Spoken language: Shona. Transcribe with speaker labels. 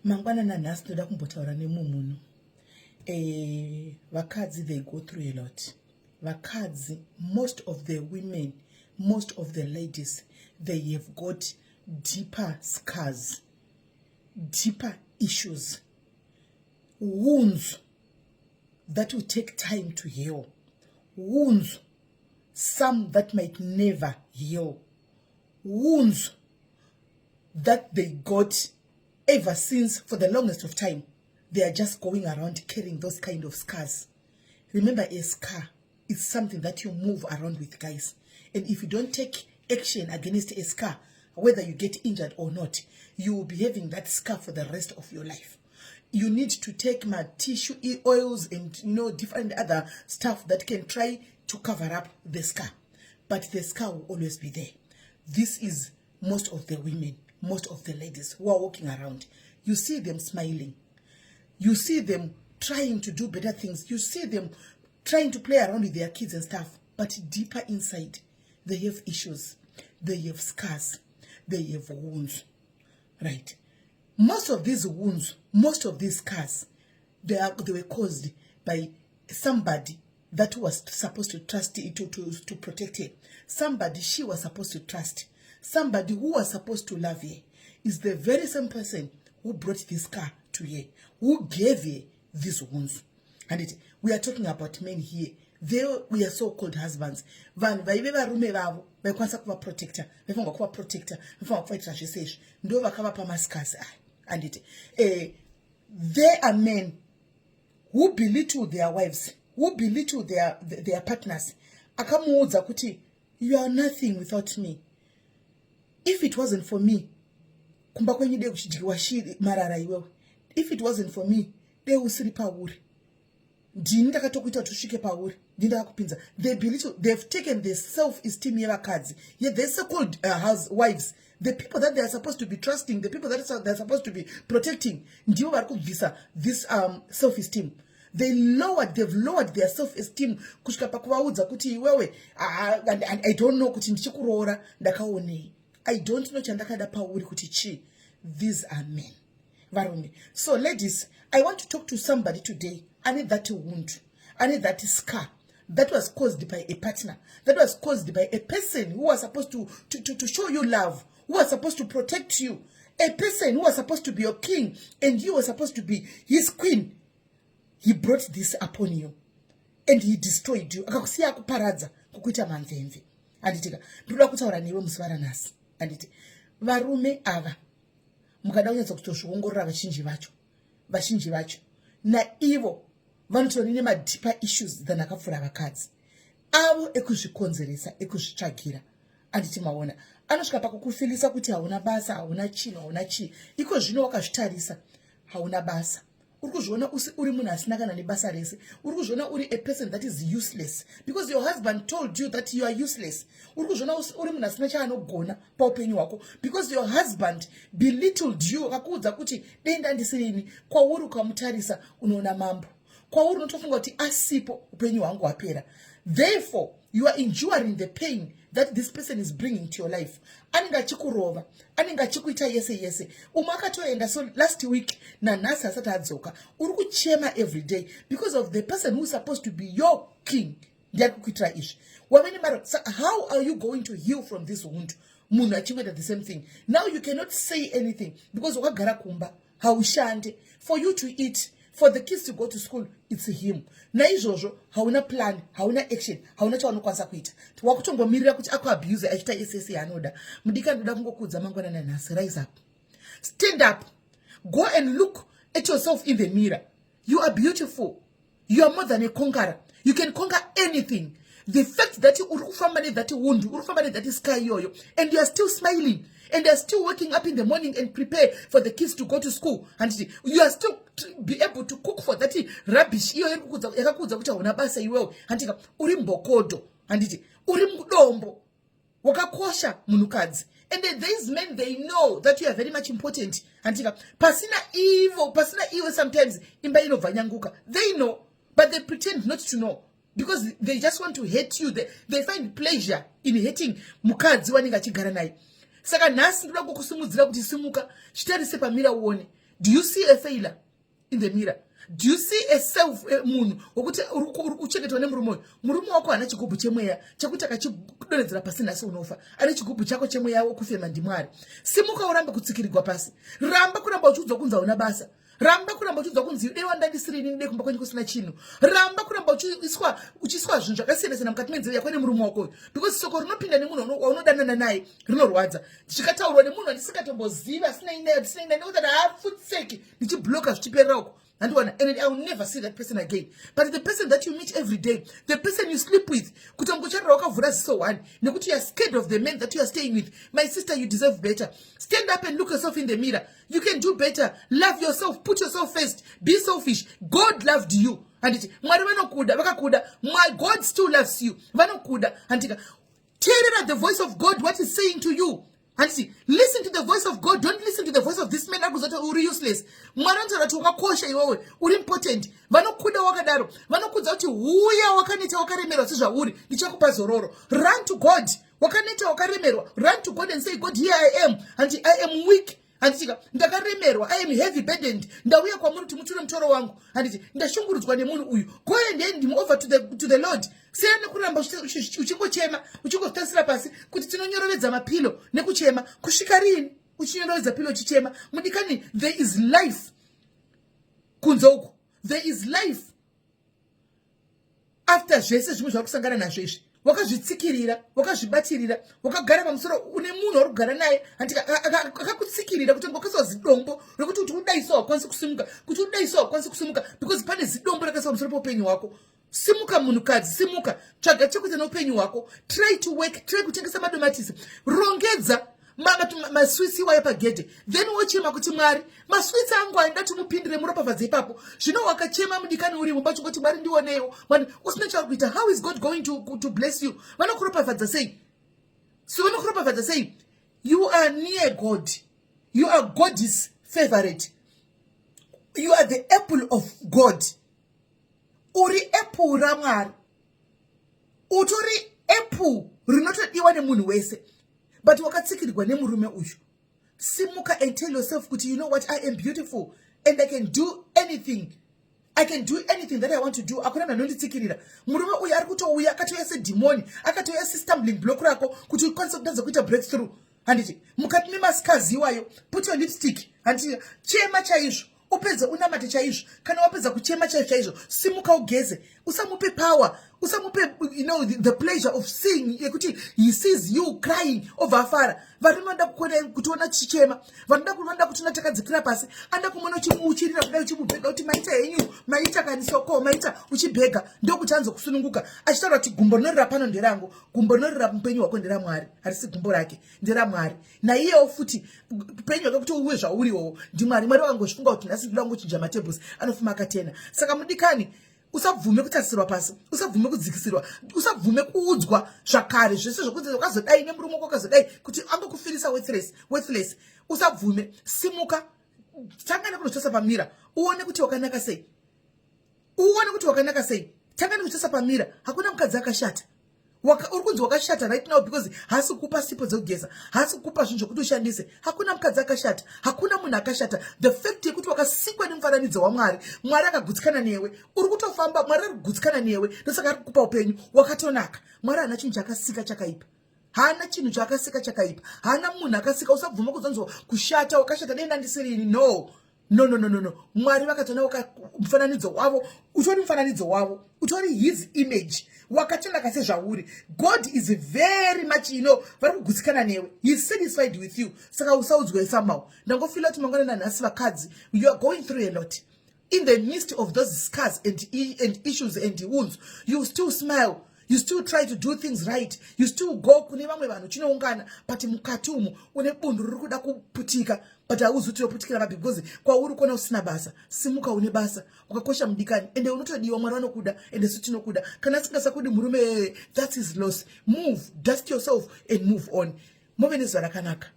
Speaker 1: Mangwana na nhasi ndoda kumbotaura nemunhu. Vakadzi, they go through a lot. Vakadzi, most of the women, most of the ladies, they have got deeper scars, deeper issues, wounds that will take time to heal, wounds, some that might never heal, wounds that they got ever since for the longest of time. They are just going around carrying those kind of scars. Remember, a scar is something that you move around with, guys. And if you don't take action against a scar, whether you get injured or not, you will be having that scar for the rest of your life. You need to take my tissue oils and different other stuff that can try to cover up the scar. But the scar will always be there. This is most of the women, most of the ladies who are walking around. You see them smiling. You see them trying to do better things. You see them trying to play around with their kids and stuff. But deeper inside, they have issues. They have scars. They have wounds. Right? Most of these wounds, most of these scars, they were caused by somebody that was supposed to trust to protect her. Somebody she was supposed to trust. Somebody who was supposed to love her is the very same person who brought this scar to her, who gave her these wounds. And we are talking about men here. We are so-called husbands. Van varume vavo vaikwanisa kuva protector, vaifanga kuva protector, vaifanga kuvaitira zvesezvi, ndo vakavapa mascars aya. And there are men who belittle their wives, who belittle their partners. Akamuudza kuti, you are nothing without me. If it wasn't for me, kumba kwenyu de kuchidyiwa shiri marara iwewe. If it wasn't for me, de usiri pauri. Ndini ndakatokuita tusvike pauri. Ndini ndakakupinza. They belittle, they've taken the self-esteem yevakadzi. Yet they're so-called housewives. The people that they are supposed to be trusting, the people that they're supposed to be protecting, ndivo vari kubvisa this self-esteem. They've lowered their self-esteem kusvika pakuvaudza kuti iwewe I don't know kuti ndichikuroora ndakaonei. I don't know chandakada pauri kuti chi. These are men. Varume. So ladies, I want to talk to somebody today. I need that wound. I need that scar that was caused by a partner, that was caused by a person who was supposed to show you love, who was supposed to protect you, a person who was supposed to be your king and you were supposed to be his queen. He brought this upon you and he destroyed you. Akakusiya kuparadza kukuita manzemve. Anditika ndoda kutaura newe musivara nhasi. Anditi varume ava mukada kunyatsa kutozviongorora vazhinji vacho naivo vanotori nemadipa issues than akapfuura vakadzi avo ekuzvikonzeresa ekuzvitsvagira. Anditi maona anosvika pakukufilisa kuti hauna basa, hauna chinhu, hauna chii. Iko zvino wakazvitarisa hauna basa. Uri kuzviona uri munhu asina kana nebasa rese. Uri kuzviona uri a person that is useless because your husband told you that you are useless. Uri kuzviona uri munhu asina chaanogona paupenyu hwako because your husband belittled you. Akakuudza kuti denda ndisiri kwauri ukamutarisa unoona mambo. Kwauri unotofunga kuti asipo upenyu hwangu hwapera. Therefore, you are enduring the pain that this person is bringing to your life. Anenge achikurova, anenge achikuita yese. Umakatoenda so last week na nhasi asati adzoka. Uri kuchema every day because of the person who is supposed to be your king. Ndiari kukuitira izvi. Wamene maro, so how are you going to heal from this wound? Munhu achimweda the same thing. Now you cannot say anything because wakagara kumba, haushande. For you to eat, for the kids to go to school, it's him. Naizvozvo hauna plan, hauna action, hauna chaunokwanisa kuita. Wakutongomirira kuti akuabuse achita yese yaanoda. Mudika ndoda kungokuudza mangwanani nhasi. Rise up. Stand up. Go and look at yourself in the mirror. You are beautiful. You are more than a conqueror. You can conquer anything. The fact that you urufamba that wound, urufamba that sky yoyo, and you are still smiling, and they are still waking up in the morning and prepare for the kids to go to school, and you are still be able to cook for that rubbish. You are yakakudza kuti hauna basa iwewe, and uri mbokodo, and uri mudombo, wakakosha munhukadzi. And these men, they know that you are very much important. And pasina evil sometimes imba inobva nyanguka. They know, but they pretend not to know. Because they just want to hate you. They find pleasure in hating mukadzi wanenge achigara naye. Saka nhasi ndoda kukusimudzira kuti simuka, chitarise pamira uone. Do you see a failure in the mirror? Do you see a self munhu wokuti uchengetwa nemurume murume wako ana chigubhu chemweya chekuti akachidonedzera pasi nhasi unofa ane chigubhu chako chemweya wokufema ndimwari. Simuka urambe kutsikirirwa pasi. Ramba kuramba uchiudzwa kunzi hauna basa. Ramba kuramba uchiudzwa kunzi deiwa ndandisiri ini ndei kumba kwenyu kusina chinhu. Ramba kuramba uchiswa zvinhu zvakasiyana siyana mukati menzeve yako nemurume wako, because soko rinopinda nemunhu waunodanana naye rinorwadza. Ndichikataurwa nemunhu wandisingatomboziva asina inayo nekuti haafutseki ndichibloka zvichiperera uko. And I will never see that person again. But the person that you meet every day, the person you sleep with, you are scared of the men that you are staying with. My sister, you deserve better. Stand up and look yourself in the mirror. You can do better. Love yourself. Put yourself first. Be selfish. God loved you. And my God still loves you. And tell the voice of God what he's saying to you. And see, listen to the voice of God. Don't listen to the voice of this man who is useless. Uri important. Vanokuda wakadaro. Vanokuda kuti huya wakaneta wakaremerwa sezvauri ndichakupa zororo. Run to God. Wakaneta wakaremerwa. Run to God and say, God, here I am. And I am weak. Anditi ndakaremerwa, I am heavy burdened. Ndauya kwamuri kuti mutore mutoro wangu. Anditi ndashungurudzwa nemunhu uyu. Go and hand him over to the Lord. Siyani kuramba uchingochema, uchingotasira pasi kuti tinonyorovedza mapilo nekuchema kusvika rini uchinyorodza pilo uchichema. Mudikani, there is life kunze uku. There is life after zvese zvimwe zvakusangana nazvo izvi. Wakazvitsikirira, wakazvibatirira, wakagara pamusoro une munhu uri kugara naye akakutsikirira kuti ngokaswa zidombo rekuti kuti udaiso wakwanisa kusimuka, kuti udaiso wakwanisa kusimuka, because pane zidombo rakaiswa pamusoro poupenyu hwako. Simuka munhukadzi, simuka, tsvaga chekuita noupenyu hwako. Try to work, try kutengesa madomatisi, rongedza maswitsi iwayo pagedhe, then wochema kuti Mwari, maswitsi angu aenda timupindire muropafadze ipapo. Zvino wakachema mudikani uri mumba chingoti Mwari ndionewo. Mwari usina chauri kuita. How is God going to bless you? Vanokuropafadza sei? So vanokuropafadza sei? You are near God. You are God's favorite. You are the apple of God. Uri apple raMwari. Utori apple rinotodiwa nemunhu wese. But wakatsikirwa nemurume uyu. Simuka and tell yourself, you know what, I am beautiful and I can do anything. I can do anything that I want to do. Akuna nanonditsikirira. Murume uyu ari kutouya akatoya sedemoni, akatoya stumbling block rako kuti ukwanise kudanza kuita breakthrough. Handiti mukati memaskazi iwayo, put your lipstick. Handiti chema chaizvo. Upedza unamate chaizvo. Kana wapedza kuchema chaizvo, simuka ugeze. Usamupe power. Usamupe, the pleasure of seeing yekuti he sees you crying over afara. Varinoda kuona chichema. Vanoda kuti unatakadzikira pasi. Anda kumona uchimuchirira kudai uchimubhega kuti maita henyu, maita kanisoko, maita uchibhega. Ndokuti anzo kusununguka. Achitaura kuti gumbo rinorira pano nderangu, gumbo rinorira mupenyu wako nderaMwari. Harisi gumbo rake, nderaMwari. Na iyewo futi upenyu wake kuti uwe zvauriwo ndiMwari. Mwari wangozvifunga kuti nhasi ndoda kuchinja matables anofuma akatena. Saka mudikani, usabvume kutarisirwa pasi, usabvume kudzikisirwa, usabvume kuudzwa zvakare zvese zvokuti wakazodai nemurume wako wakazodai kuti angokufirisa worthless. Usabvume. Simuka, tangana kunotosa pamira, uone kuti wakanaka sei. Uone kuti wakanaka sei. Tangana kutosa pamira, hakuna mukadzi akashata. Uri kunzi wakashata right now because haasi kukupa sipo dzekugeza, haasi kukupa zvinhu zvokuti ushandise. Hakuna mukadzi akashata, hakuna munhu akashata. The fact yekuti wakasikwa nemufananidzo waMwari, Mwari akagutsikana newe, uri kutofamba, Mwari ari kugutsikana newe, ndosaka ari kukupa upenyu wakatonaka. Mwari haana chinhu chakasika chakaipa. Haana chinhu chakasika chakaipa. Haana munhu akasika. Usabvuma kuzonzwa kushata, wakashata denda ndisiri ini. No. Mwari vakatona mufananidzo wavo, utori mufananidzo wavo, utori his image. Wakatonaka sezvauri. God is very much, vari kugutsikana newe. He is satisfied with you. Saka usaudzwe somehow. Ndangofila kuti mangwana nanhasi vakadzi, you are going through a lot. In the midst of those scars and issues and wounds, you still smile. You still try to do things right. You still go kune vamwe vanhu chinoungana, but mukati umu une bundu riri kuda kuputika, but hauzi uputikira vapi because kwauri kuona usina basa. Simuka une basa, ukakosha mudikani, ende unotodiwa. Mwari vanokuda ende su tinokuda. Kana asingasakudi murume, that's his loss. Move, dust yourself and move on. Move nezvarakanaka.